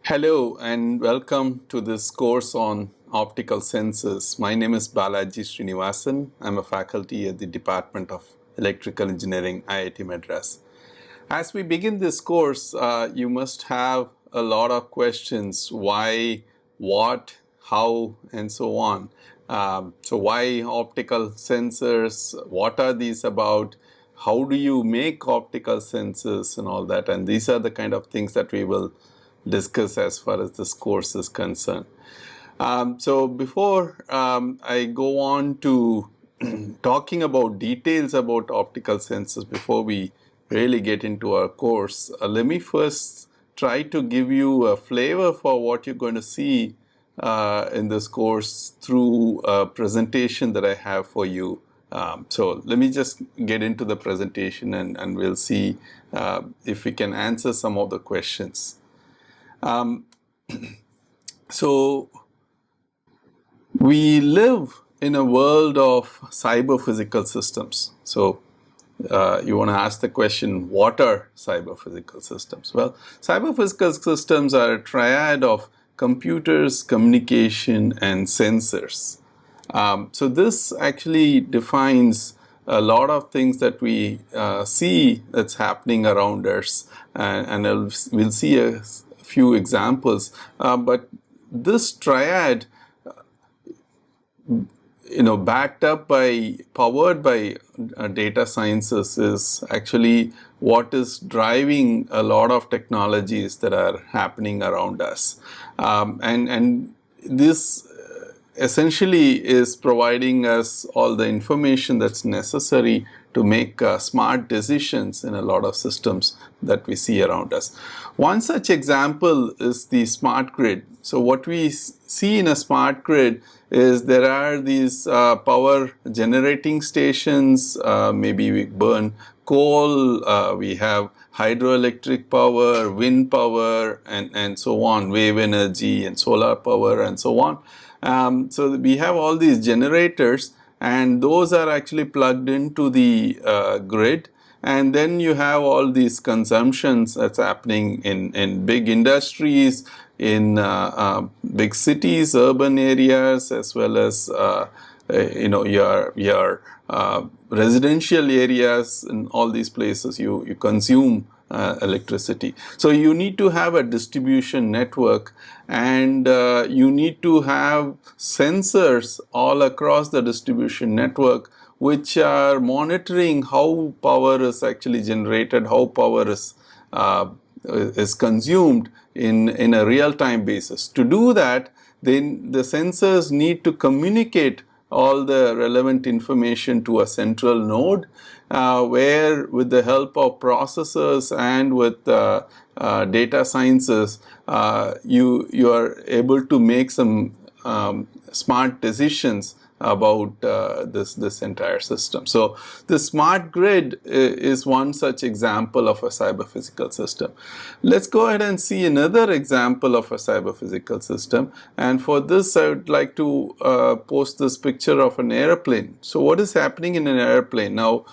Hello and welcome to this course on optical sensors. My name is Balaji Srinivasan. I'm a faculty at the Department of Electrical Engineering, IIT Madras. As we begin this course, you must have a lot of questions: why, what, how, and so on. So why optical sensors? What are these about? How do you make optical sensors and all that? And these are the kind of things that we will discuss as far as this course is concerned. So before I go on to talking about details about optical sensors, before we really get into our course, let me first try to give you a flavor for what you're going to see in this course through a presentation that I have for you. So let me just get into the presentation and we'll see if we can answer some of the questions. So we live in a world of cyber physical systems. So you want to ask the question, what are cyber physical systems? Well, cyber physical systems are a triad of computers, communication, and sensors. So this actually defines a lot of things that we see that's happening around us, and we'll see a few examples. But this triad, backed up by, powered by data sciences, is actually what is driving a lot of technologies that are happening around us. And this essentially is providing us all the information that's necessary to make smart decisions in a lot of systems that we see around us. One such example is the smart grid. So what we see in a smart grid is there are these power generating stations. Maybe we burn coal, we have hydroelectric power, wind power, and so on, wave energy and solar power and so on. So we have all these generators, and those are actually plugged into the grid. And then you have all these consumptions that's happening in big industries, in big cities, urban areas, as well as your residential areas. In all these places, you consume electricity. So you need to have a distribution network, and you need to have sensors all across the distribution network which are monitoring how power is actually generated, how power is consumed in a real-time basis. To do that, then the sensors need to communicate all the relevant information to a central node, where with the help of processors and with data sciences, you are able to make some smart decisions about this entire system. So the smart grid is one such example of a cyber physical system. Let's go ahead and see another example of a cyber physical system. And for this, I would like to post this picture of an airplane. So what is happening in an airplane? Now,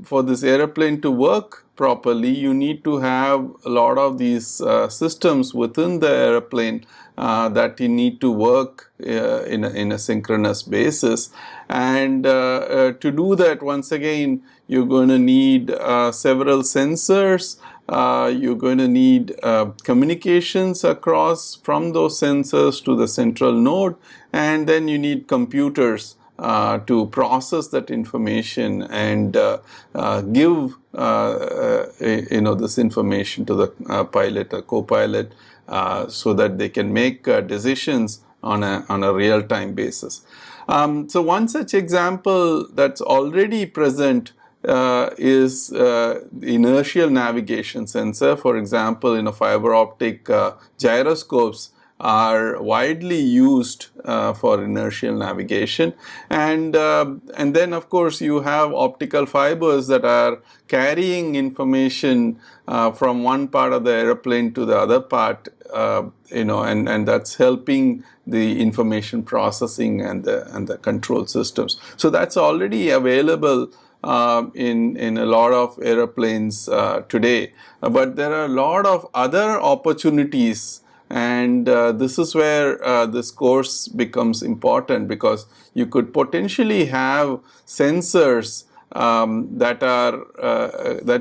for this airplane to work properly, you need to have a lot of these systems within the airplane that you need to work in a synchronous basis. And to do that, once again, you're going to need several sensors. You're going to need communications across from those sensors to the central node, and then you need computers to process that information and give this information to the pilot or co-pilot, so that they can make decisions on a real-time basis. So one such example that's already present is inertial navigation sensor. For example, in a fiber optic, gyroscopes are widely used for inertial navigation, and then of course you have optical fibers that are carrying information from one part of the airplane to the other part, and that's helping the information processing and the control systems. So that's already available in a lot of airplanes today. But there are a lot of other opportunities, and this is where this course becomes important, because you could potentially have sensors that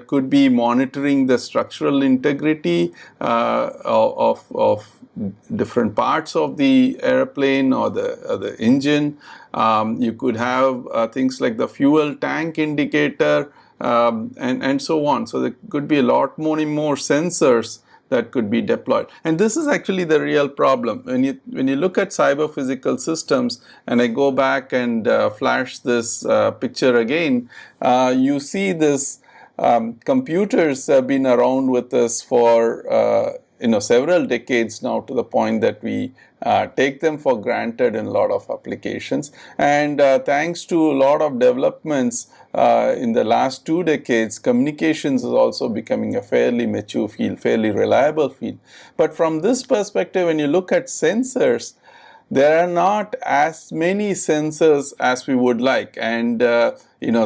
could be monitoring the structural integrity of different parts of the airplane or the engine. You could have things like the fuel tank indicator, and so on. So there could be a lot more sensors that could be deployed. And this is actually the real problem. When you look at cyber physical systems, and I go back and flash this picture again, you see this computers have been around with us for several decades now, to the point that we take them for granted in a lot of applications. And thanks to a lot of developments in the last 2 decades, communications is also becoming a fairly mature field, fairly reliable field. But from this perspective, when you look at sensors, there are not as many sensors as we would like. And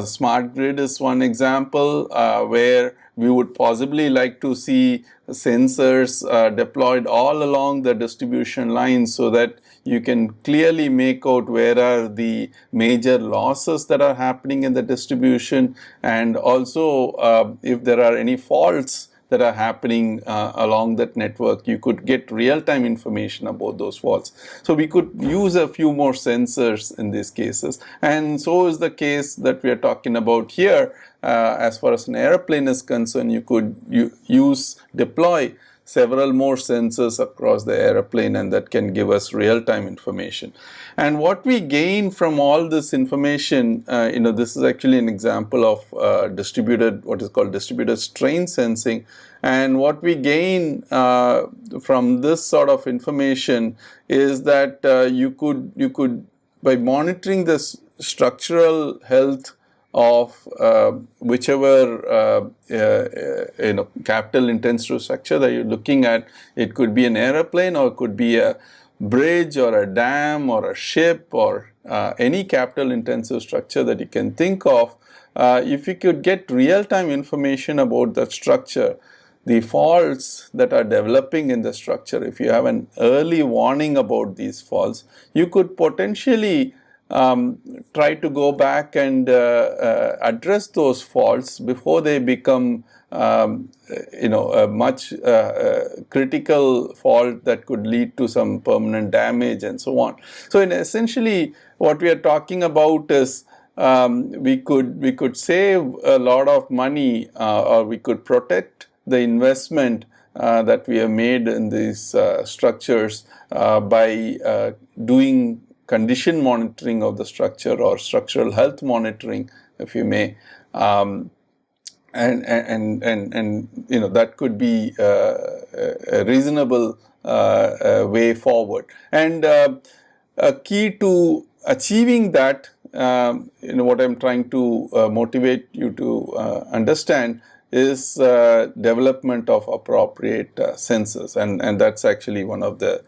smart grid is one example where we would possibly like to see sensors deployed all along the distribution line, so that you can clearly make out where are the major losses that are happening in the distribution, and also if there are any faults that are happening along that network, you could get real-time information about those faults. So we could use a few more sensors in these cases, and so is the case that we are talking about here. As far as an airplane is concerned, you could deploy several more sensors across the airplane, and that can give us real-time information. And what we gain from all this information, this is actually an example of what is called distributed strain sensing. And what we gain from this sort of information is that you could by monitoring this structural health of whichever capital intensive structure that you're looking at. It could be an airplane, or it could be a bridge, or a dam, or a ship, or any capital intensive structure that you can think of. If you could get real-time information about that structure, the faults that are developing in the structure, if you have an early warning about these faults, you could potentially try to go back and address those faults before they become a much critical fault that could lead to some permanent damage and so on. So essentially what we are talking about is we could save a lot of money, or we could protect the investment that we have made in these structures by doing condition monitoring of the structure, or structural health monitoring, if you may, and that could be a reasonable way forward. And a key to achieving that, what I'm trying to motivate you to understand is development of appropriate sensors, and that's actually one of the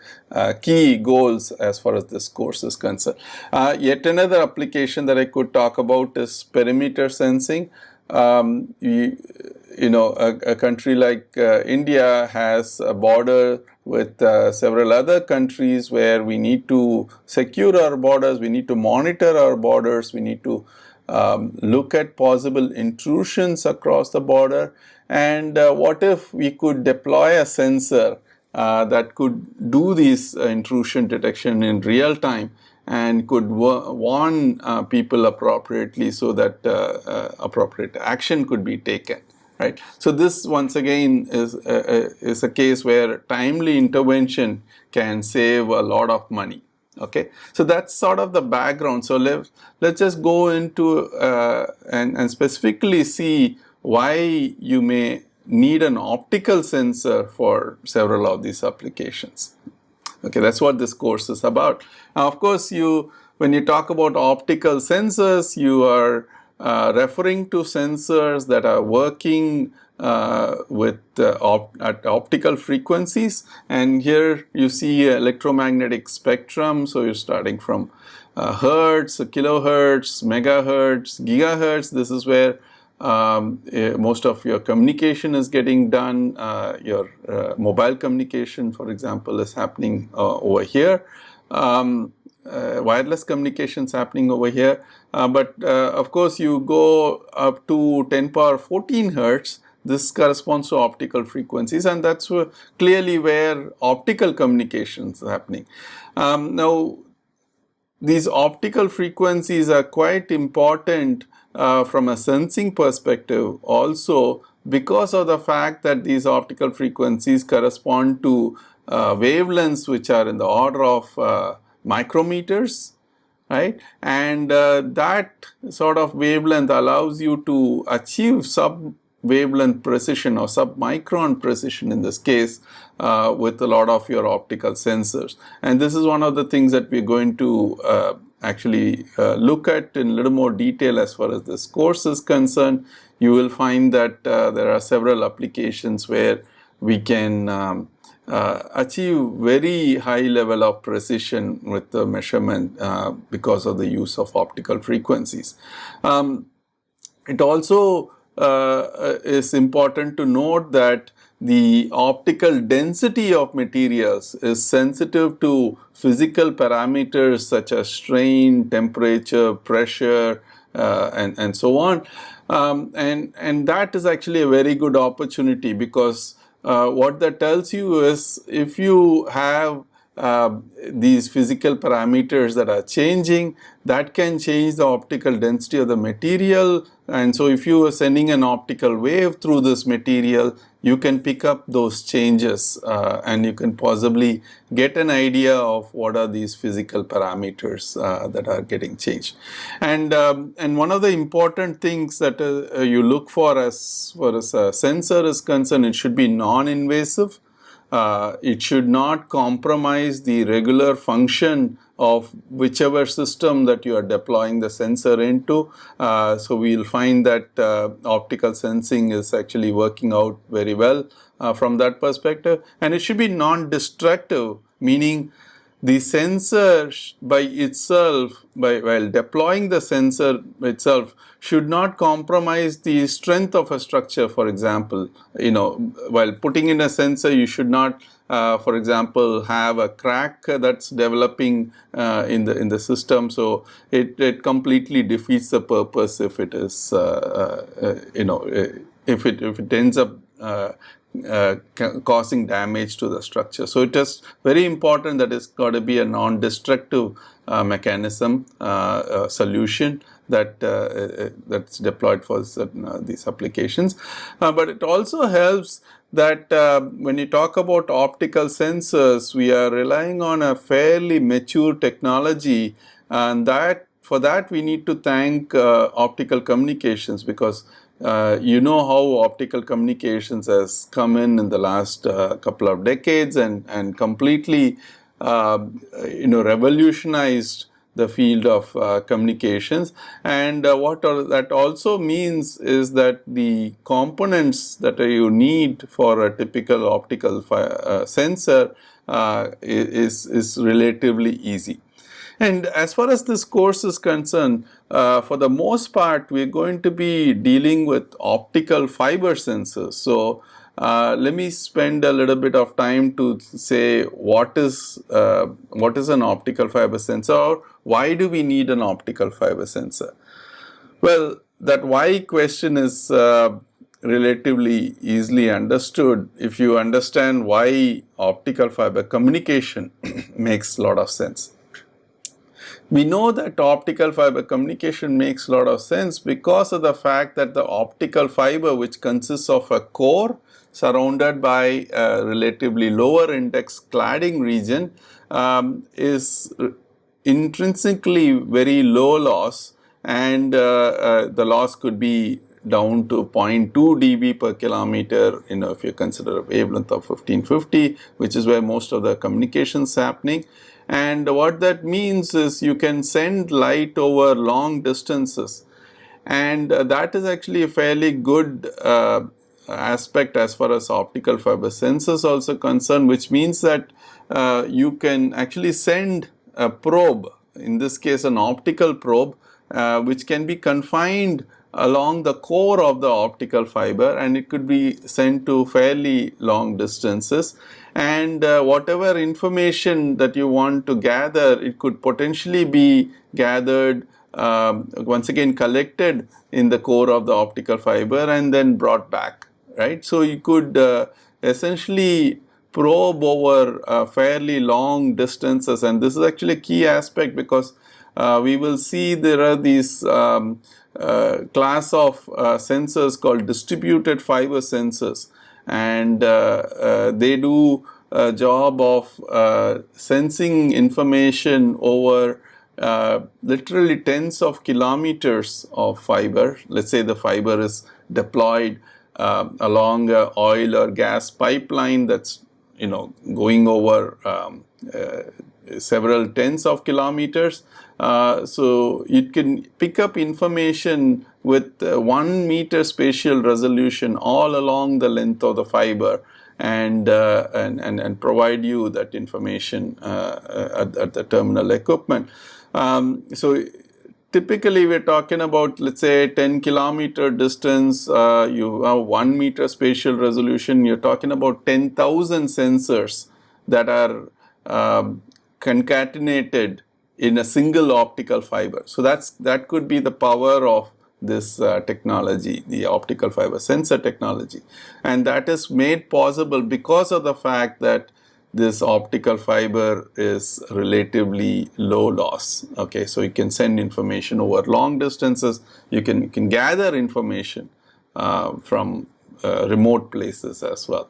key goals as far as this course is concerned. Yet another application that I could talk about is perimeter sensing. A country like India has a border with several other countries where we need to secure our borders, we need to monitor our borders, we need to look at possible intrusions across the border. And what if we could deploy a sensor that could do this intrusion detection in real time, and could warn people appropriately, so that appropriate action could be taken, right? So this once again is a case where timely intervention can save a lot of money. Okay, so that's sort of the background. So let's just go into and specifically see why you may need an optical sensor for several of these applications. Okay, that's what this course is about. Now, of course, when you talk about optical sensors, you are referring to sensors that are working at optical frequencies. And here you see electromagnetic spectrum. So you're starting from hertz, kilohertz, megahertz, gigahertz. This is where most of your communication is getting done. Your mobile communication, for example, is happening over here. Wireless communications happening over here. But of course, you go up to 10 power 14 hertz. This corresponds to optical frequencies, and that's clearly where optical communications is happening. Now, these optical frequencies are quite important from a sensing perspective also, because of the fact that these optical frequencies correspond to wavelengths which are in the order of micrometers, right? And that sort of wavelength allows you to achieve sub-wavelength precision or sub-micron precision in this case with a lot of your optical sensors. And this is one of the things that we're going to actually look at in a little more detail as far as this course is concerned. You will find that there are several applications where we can achieve very high level of precision with the measurement because of the use of optical frequencies. It also is important to note that the optical density of materials is sensitive to physical parameters such as strain, temperature, pressure, and so on. And that is actually a very good opportunity, because what that tells you is if you have these physical parameters that are changing, that can change the optical density of the material. And so if you are sending an optical wave through this material, you can pick up those changes and you can possibly get an idea of what are these physical parameters that are getting changed. And one of the important things that you look for as far as a sensor is concerned, it should be non-invasive. It should not compromise the regular function of whichever system that you are deploying the sensor into. So we'll find that optical sensing is actually working out very well from that perspective. And it should be non-destructive, meaning the sensor by itself, while deploying the sensor itself, should not compromise the strength of a structure. For example, while putting in a sensor, you should not, for example, have a crack that's developing in the system. So it completely defeats the purpose if it is, if it ends up causing damage to the structure. So it is very important that it's got to be a non-destructive mechanism solution that's deployed for these applications. But it also helps that when you talk about optical sensors, we are relying on a fairly mature technology, and that for that we need to thank optical communications, because you know how optical communications has come in the last couple of decades and completely revolutionized the field of communications. And what that also means is that the components that you need for a typical optical sensor is relatively easy. And as far as this course is concerned, for the most part, we're going to be dealing with optical fiber sensors. So let me spend a little bit of time to say what is an optical fiber sensor, or why do we need an optical fiber sensor? Well, that why question is relatively easily understood if you understand why optical fiber communication makes a lot of sense. We know that optical fiber communication makes a lot of sense because of the fact that the optical fiber, which consists of a core surrounded by a relatively lower index cladding region, is intrinsically very low loss, and the loss could be down to 0.2 dB per kilometer, if you consider a wavelength of 1550, which is where most of the communication is happening. And what that means is you can send light over long distances, and that is actually a fairly good aspect as far as optical fiber sensors also concerned, which means that you can actually send a probe in this case an optical probe, which can be confined along the core of the optical fiber, and it could be sent to fairly long distances. And whatever information that you want to gather, it could potentially be gathered, once again collected in the core of the optical fiber and then brought back, right? So you could essentially probe over fairly long distances, and this is actually a key aspect, because we will see there are these class of sensors called distributed fiber sensors, and they do a job of sensing information over literally tens of kilometers of fiber. Let's say the fiber is deployed along a oil or gas pipeline that's going over several tens of kilometers. So it can pick up information with 1 meter spatial resolution all along the length of the fiber, and provide you that information at the terminal equipment. So typically we're talking about, let's say, 10-kilometer distance, you have 1 meter spatial resolution, you're talking about 10,000 sensors that are concatenated in a single optical fiber. So that could be the power of this technology, the optical fiber sensor technology. And that is made possible because of the fact that this optical fiber is relatively low loss. Okay, so you can send information over long distances. You can gather information from remote places as well.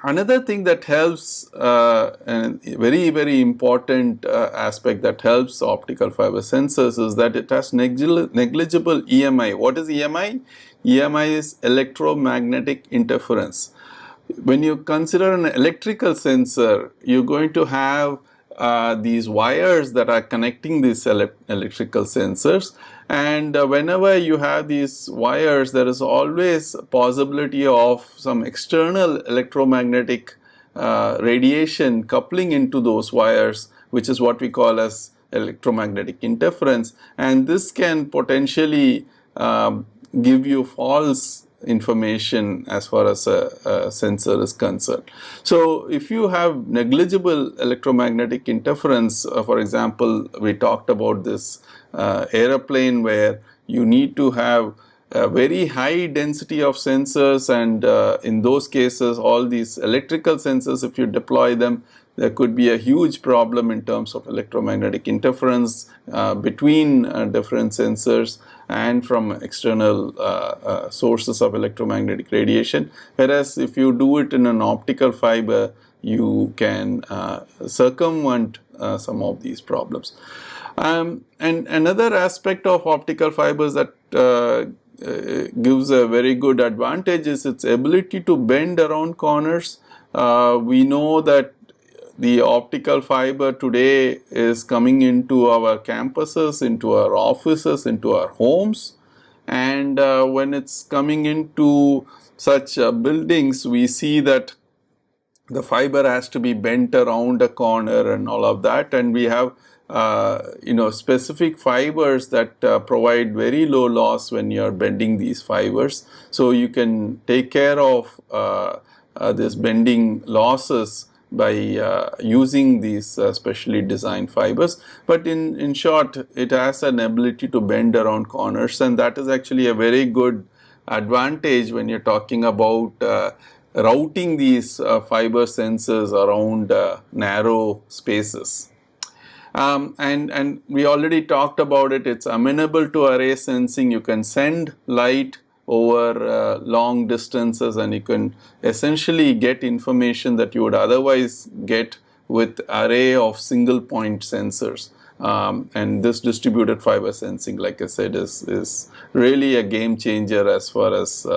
Another thing that helps, and very, very important aspect that helps optical fiber sensors, is that it has negligible EMI. What is EMI? EMI is electromagnetic interference. When you consider an electrical sensor, you're going to have these wires that are connecting these electrical sensors, and whenever you have these wires, there is always a possibility of some external electromagnetic radiation coupling into those wires, which is what we call as electromagnetic interference, and this can potentially give you false information as far as a sensor is concerned. So if you have negligible electromagnetic interference, for example, we talked about this airplane where you need to have a very high density of sensors, and in those cases all these electrical sensors, if you deploy them, there could be a huge problem in terms of electromagnetic interference between different sensors and from external sources of electromagnetic radiation. Whereas if you do it in an optical fiber, you can circumvent some of these problems. And another aspect of optical fibers that gives a very good advantage is its ability to bend around corners. We know that the optical fiber today is coming into our campuses, into our offices, into our homes, and when it's coming into such buildings, we see that the fiber has to be bent around a corner and all of that, and we have specific fibers that provide very low loss when you are bending these fibers, so you can take care of this bending losses by using these specially designed fibers. But in short, it has an ability to bend around corners, and that is actually a very good advantage when you're talking about routing these fiber sensors around narrow spaces. And we already talked about it. It's amenable to array sensing. You can send light over long distances, and you can essentially get information that you would otherwise get with array of single point sensors. And this distributed fiber sensing, like I said, is really a game changer as far as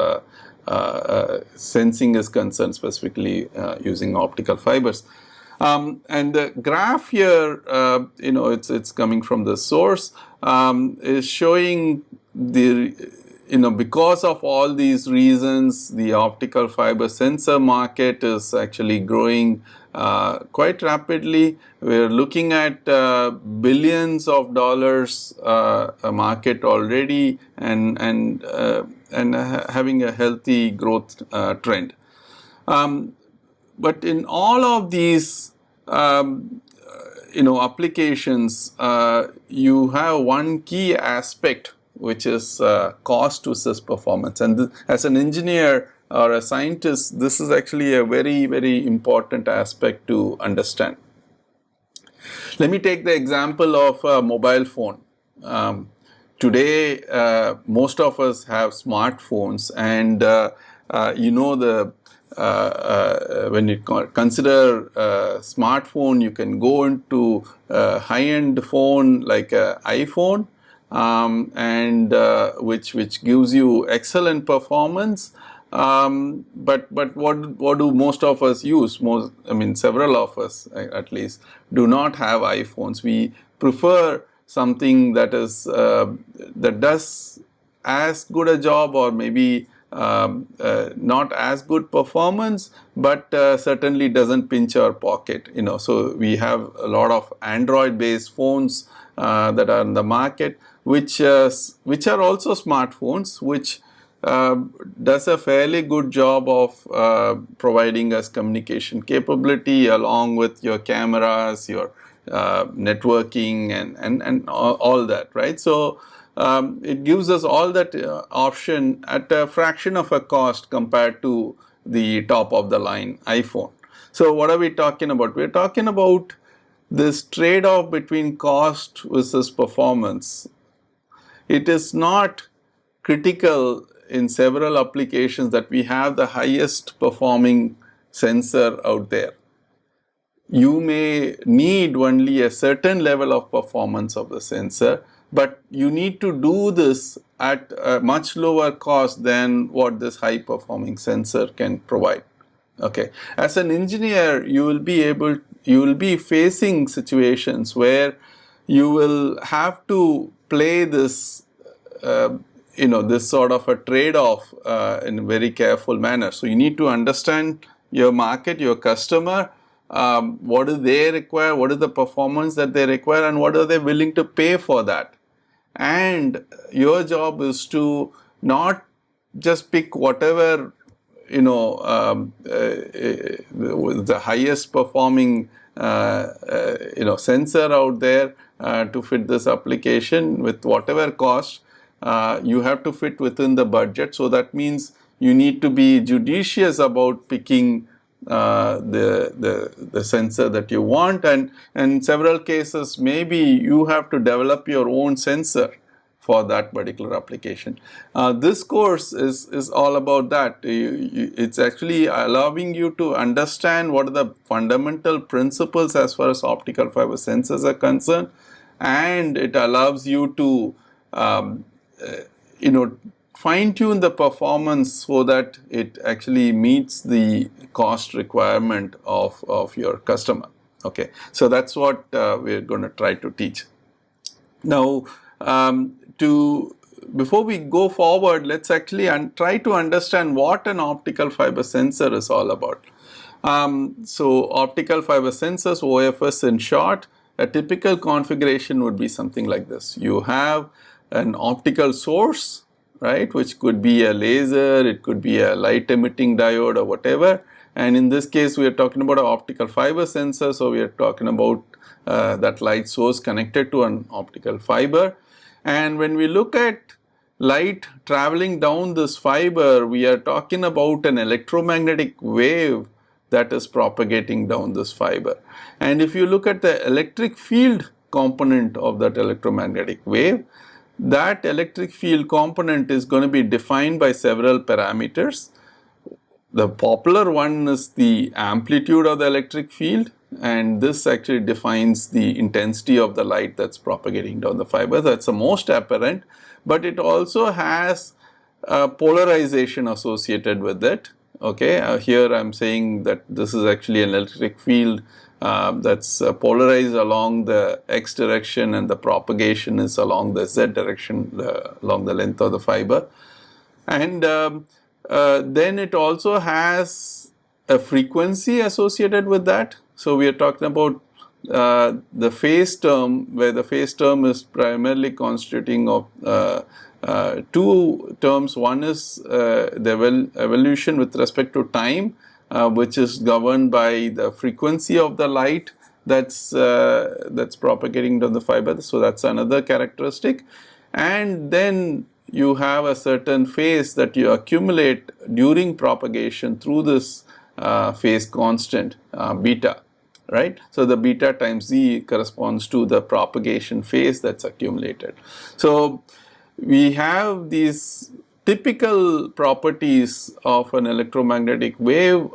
sensing is concerned, specifically using optical fibers. And the graph here, it's coming from the source, is showing the because of all these reasons, the optical fiber sensor market is actually growing quite rapidly. We're looking at billions of dollars a market already, and having a healthy growth trend. But in all of these applications, you have one key aspect, which is cost versus performance. And as an engineer or a scientist, this is actually a very, very important aspect to understand. Let me take the example of a mobile phone. Today, most of us have smartphones, and when you consider smartphone, you can go into a high-end phone like an iPhone, and which gives you excellent performance. But what do most of us use? Several of us at least do not have iPhones. We prefer something that is that does as good a job, or maybe not as good performance, but certainly doesn't pinch our pocket. So we have a lot of Android-based phones that are in the market, which are also smartphones, which does a fairly good job of providing us communication capability along with your cameras, your networking, and all that, right? So it gives us all that option at a fraction of a cost compared to the top of the line iPhone. So what are we talking about? We're talking about this trade-off between cost versus performance. It is not critical in several applications that we have the highest performing sensor out there. You may need only a certain level of performance of the sensor, but you need to do this at a much lower cost than what this high performing sensor can provide. Okay, as an engineer, you will be facing situations where you will have to play this this sort of a trade-off in a very careful manner. So you need to understand your market, your customer, what do they require, what is the performance that they require, and what are they willing to pay for that. And your job is to not just pick whatever the highest performing sensor out there to fit this application with whatever cost. You have to fit within the budget. So that means you need to be judicious about picking the sensor that you want, and in several cases maybe you have to develop your own sensor for that particular application. This course is all about that. It's actually allowing you to understand what are the fundamental principles as far as optical fiber sensors are concerned, and it allows you to fine-tune the performance so that it actually meets the cost requirement of your customer. Okay, so that's what we're going to try to teach. Now, before we go forward, let's actually try to understand what an optical fiber sensor is all about. So optical fiber sensors, OFS in short, a typical configuration would be something like this. You have an optical source, right, which could be a laser, it could be a light emitting diode or whatever. And in this case, we are talking about an optical fiber sensor. So we are talking about that light source connected to an optical fiber. And when we look at light traveling down this fiber, we are talking about an electromagnetic wave that is propagating down this fiber. And if you look at the electric field component of that electromagnetic wave, that electric field component is going to be defined by several parameters. The popular one is the amplitude of the electric field, and this actually defines the intensity of the light that's propagating down the fiber. That's the most apparent, but it also has polarization associated with it. Okay, here I'm saying that this is actually an electric field that's polarized along the x direction, and the propagation is along the z direction, along the length of the fiber. And then it also has a frequency associated with that. So we are talking about the phase term, where the phase term is primarily constituting of two terms. One is the evolution with respect to time, which is governed by the frequency of the light that's propagating down the fiber. So that's another characteristic. And then you have a certain phase that you accumulate during propagation through this phase constant beta, right? So the beta times z corresponds to the propagation phase that's accumulated. So we have these typical properties of an electromagnetic wave,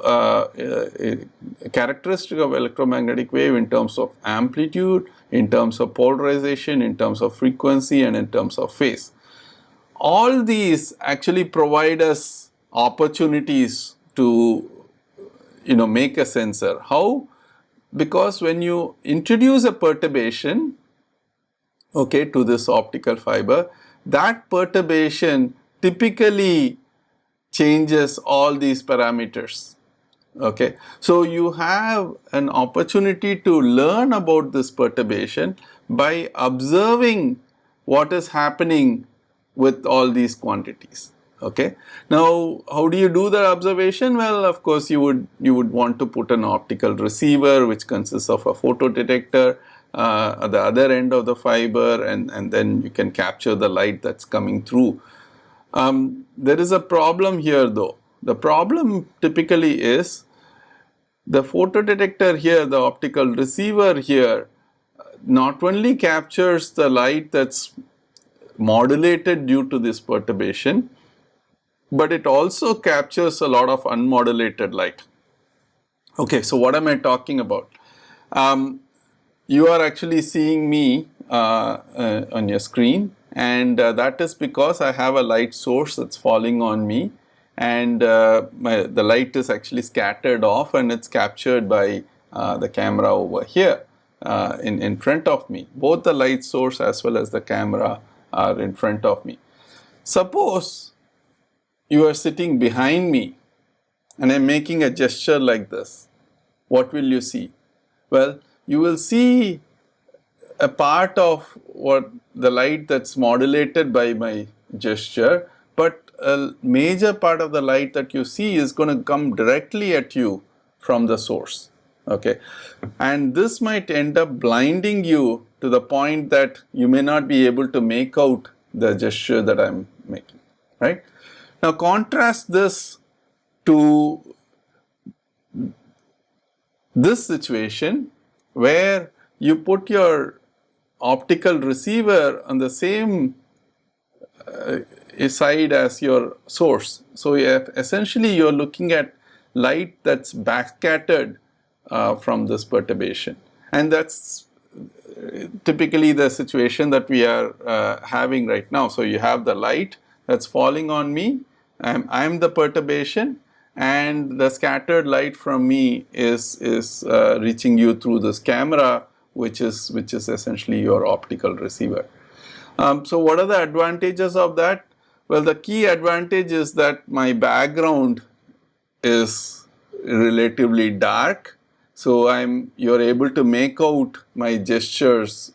characteristic of electromagnetic wave in terms of amplitude, in terms of polarization, in terms of frequency, and in terms of phase. All these actually provide us opportunities to make a sensor. How? Because when you introduce a perturbation, okay, to this optical fiber, that perturbation typically changes all these parameters. Okay, so you have an opportunity to learn about this perturbation by observing what is happening with all these quantities. Okay, now how do you do the observation? Well, of course you would want to put an optical receiver which consists of a photodetector at the other end of the fiber, and then you can capture the light that's coming through. There is a problem here though. The problem typically is the photodetector here, the optical receiver here, not only captures the light that's modulated due to this perturbation, but it also captures a lot of unmodulated light. Okay, so what am I talking about? You are actually seeing me on your screen, and that is because I have a light source that's falling on me, and the light is actually scattered off and it's captured by the camera over here in front of me. Both the light source as well as the camera are in front of me. Suppose you are sitting behind me and I'm making a gesture like this. What will you see? Well, you will see a part of what the light that's modulated by my gesture, but a major part of the light that you see is going to come directly at you from the source. Okay, and this might end up blinding you to the point that you may not be able to make out the gesture that I'm making, right? Now contrast this to this situation where you put your optical receiver on the same side as your source. So essentially you're looking at light that's backscattered from this perturbation, and that's typically the situation that we are having right now. So you have the light that's falling on me, I'm the perturbation, and the scattered light from me is reaching you through this camera, which is essentially your optical receiver. So what are the advantages of that? Well, the key advantage is that my background is relatively dark, so you're able to make out my gestures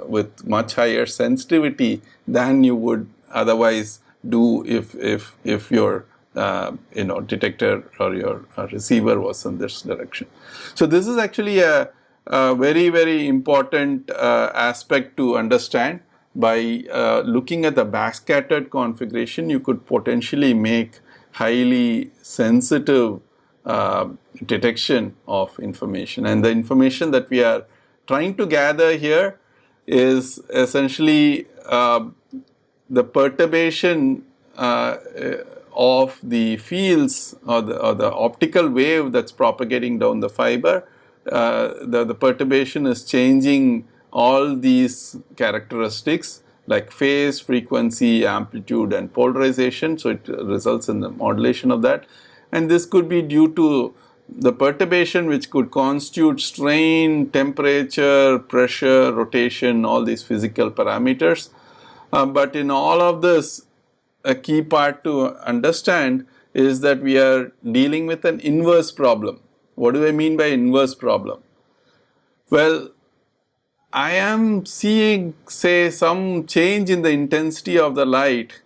with much higher sensitivity than you would otherwise do if your detector or your receiver was in this direction. So this is actually a very important aspect to understand. By looking at the backscattered configuration, you could potentially make highly sensitive detection of information, and the information that we are trying to gather here is essentially the perturbation of the fields or the optical wave that's propagating down the fiber. The perturbation is changing all these characteristics like phase, frequency, amplitude, and polarization. So it results in the modulation of that. And this could be due to the perturbation, which could constitute strain, temperature, pressure, rotation, all these physical parameters. But in all of this, a key part to understand is that we are dealing with an inverse problem. What do I mean by inverse problem? Well, I am seeing, say, some change in the intensity of the light,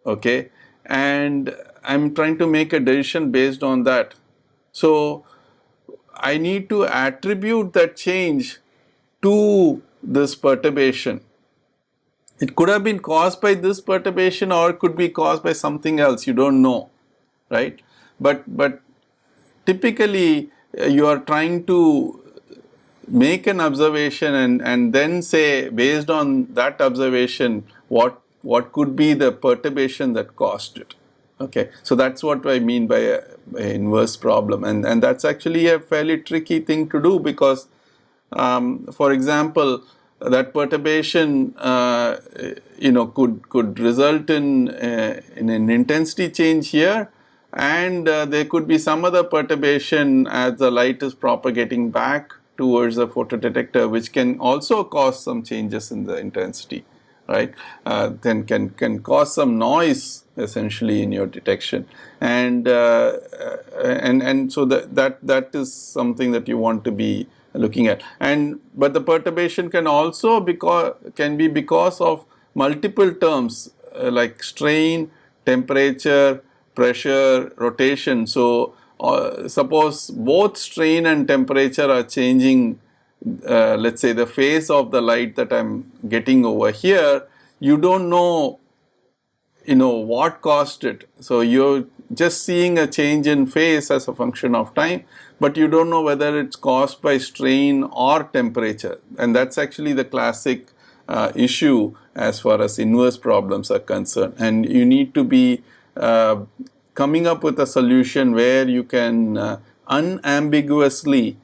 okay, and I'm trying to make a decision based on that. So I need to attribute that change to this perturbation. It could have been caused by this perturbation or it could be caused by something else, you don't know, right? But typically you are trying to make an observation and then say based on that observation what could be the perturbation that caused it. Okay, so that's what I mean by a inverse problem, and that's actually a fairly tricky thing to do because for example, that perturbation, could result in an intensity change here, and there could be some other perturbation as the light is propagating back towards the photodetector, which can also cause some changes in the intensity, right? Then can cause some noise essentially in your detection, and so that is something that you want to be looking at. But the perturbation can also be because of multiple terms like strain, temperature, pressure, rotation. So suppose both strain and temperature are changing, let's say the phase of the light that I'm getting over here, you don't know what caused it. So you're just seeing a change in phase as a function of time, but you don't know whether it's caused by strain or temperature, and that's actually the classic issue as far as inverse problems are concerned. And you need to be coming up with a solution where you can unambiguously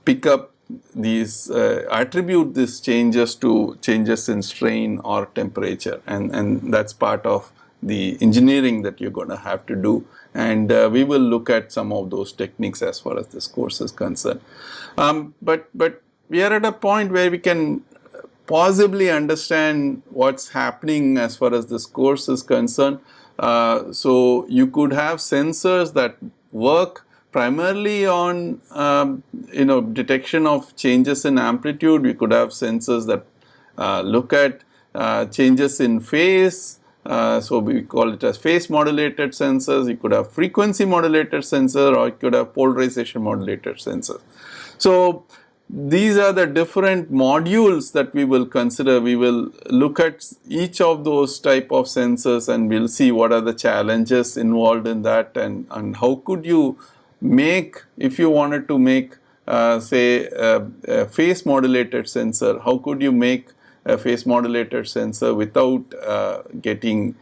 pick up these attribute these changes to changes in strain or temperature, and that's part of the engineering that you're going to have to do, and we will look at some of those techniques as far as this course is concerned. But we are at a point where we can possibly understand what's happening as far as this course is concerned. So you could have sensors that work primarily on detection of changes in amplitude. We could have sensors that look at changes in phase. So we call it as phase modulated sensors. You could have frequency modulated sensor, or you could have polarization modulated sensors. So these are the different modules that we will consider. We will look at each of those type of sensors and we'll see what are the challenges involved in that, and how could you make, if you wanted to make say a phase modulated sensor, how could you make a phase modulated sensor without getting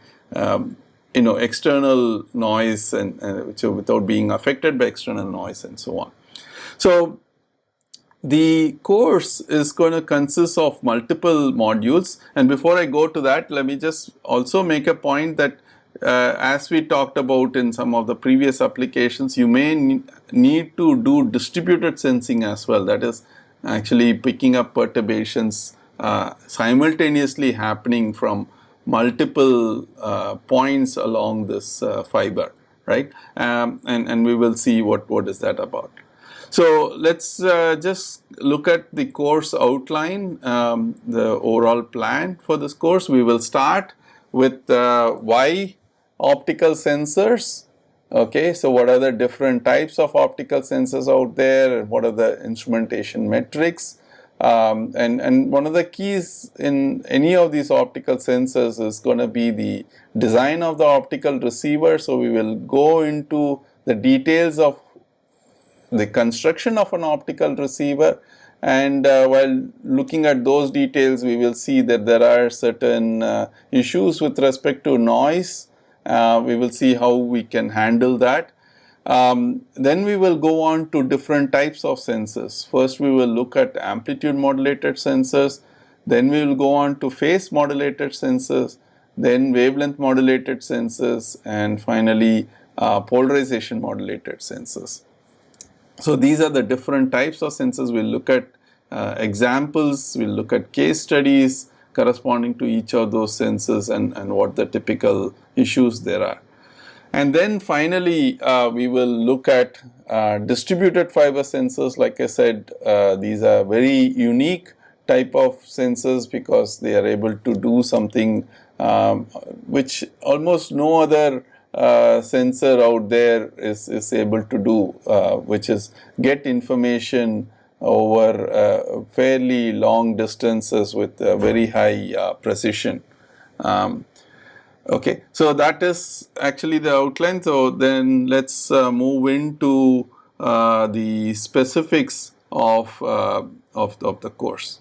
external noise and so without being affected by external noise and so on. So the course is going to consist of multiple modules, and before I go to that, let me just also make a point that as we talked about in some of the previous applications, you may need to do distributed sensing as well. That is actually picking up perturbations simultaneously happening from multiple points along this fiber, right? And we will see what is that about. So let's just look at the course outline, the overall plan for this course. We will start with why optical sensors. Okay, so what are the different types of optical sensors out there? What are the instrumentation metrics? And one of the keys in any of these optical sensors is going to be the design of the optical receiver. So we will go into the details of the construction of an optical receiver, and while looking at those details, we will see that there are certain issues with respect to noise. We will see how we can handle that. Then we will go on to different types of sensors. First we will look at amplitude modulated sensors, then we will go on to phase modulated sensors, then wavelength modulated sensors, and finally polarization modulated sensors. So these are the different types of sensors. We'll look at examples, we'll look at case studies, corresponding to each of those sensors and what the typical issues there are. And then finally, we will look at distributed fiber sensors. Like I said, these are very unique type of sensors because they are able to do something which almost no other sensor out there is able to do, which is get information over fairly long distances with very high precision. Okay, so that is actually the outline. So then let's move into the specifics of the course.